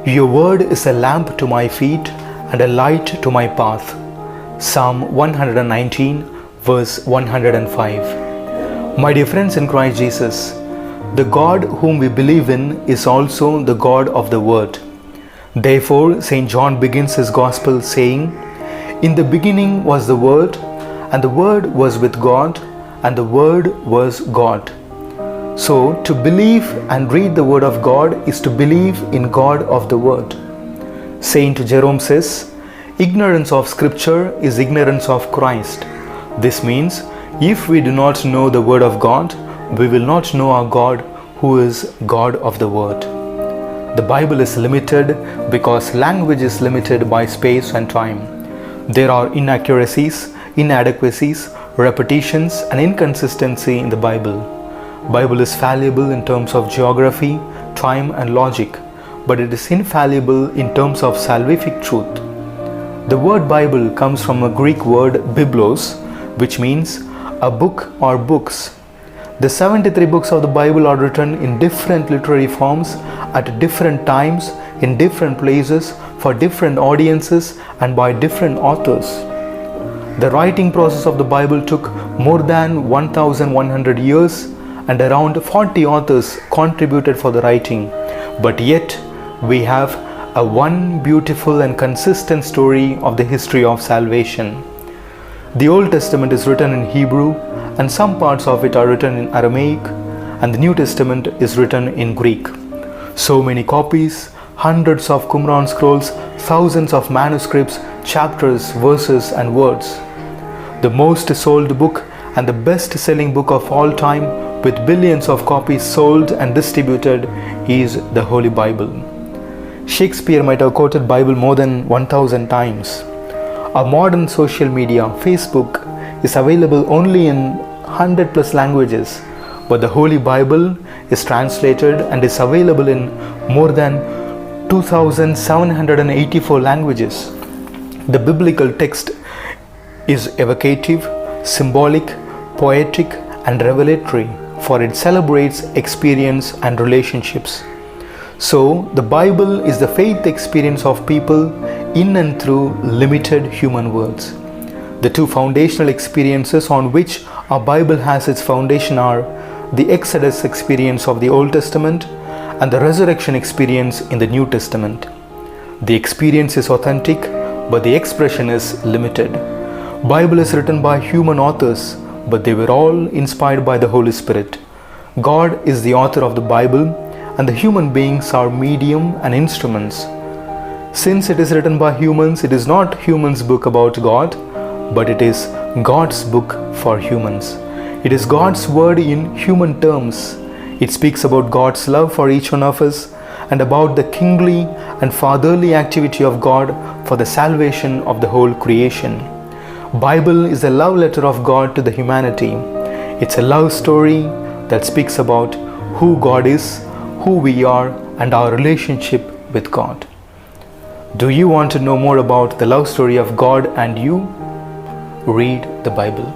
Your word is a lamp to my feet and a light to my path. Psalm 119 verse 105. My dear friends in Christ Jesus, the God whom we believe in is also the God of the Word. Therefore, St. John begins his Gospel saying, "In the beginning was the Word, and the Word was with God, and the Word was God." So, to believe and read the Word of God is to believe in God of the Word. Saint Jerome says, "Ignorance of Scripture is ignorance of Christ." This means, if we do not know the Word of God, we will not know our God, who is God of the Word. The Bible is limited because language is limited by space and time. There are inaccuracies, inadequacies, repetitions, and inconsistency in the Bible. Bible is fallible in terms of geography, time, and logic, but it is infallible in terms of salvific truth. The word Bible comes from a Greek word biblos, which means a book or books. The 73 books of the Bible are written in different literary forms at different times, in different places, for different audiences, and by different authors. The writing process of the Bible took more than 1100 years, and around 40 authors contributed for the writing. But yet, we have a one beautiful and consistent story of the history of salvation. The Old Testament is written in Hebrew, and some parts of it are written in Aramaic, and the New Testament is written in Greek. So many copies, hundreds of Qumran scrolls, thousands of manuscripts, chapters, verses, and words. The most sold book and the best-selling book of all time, with billions of copies sold and distributed, is the Holy Bible. Shakespeare might have quoted Bible more than 1000 times. Our modern social media, Facebook, is available only in 100 plus languages, but the Holy Bible is translated and is available in more than 2784 languages. The biblical text is evocative, symbolic, poetic, and revelatory, for it celebrates experience and relationships. So, the Bible is the faith experience of people in and through limited human worlds. The two foundational experiences on which our Bible has its foundation are the Exodus experience of the Old Testament and the resurrection experience in the New Testament. The experience is authentic, but the expression is limited. Bible is written by human authors, but they were all inspired by the Holy Spirit. God is the author of the Bible, and the human beings are medium and instruments. Since it is written by humans, it is not humans' book about God, but it is God's book for humans. It is God's word in human terms. It speaks about God's love for each one of us and about the kingly and fatherly activity of God for the salvation of the whole creation. Bible is a love letter of God to the humanity. It's a love story that speaks about who God is, who we are, and our relationship with God. Do you want to know more about the love story of God and you? Read the Bible.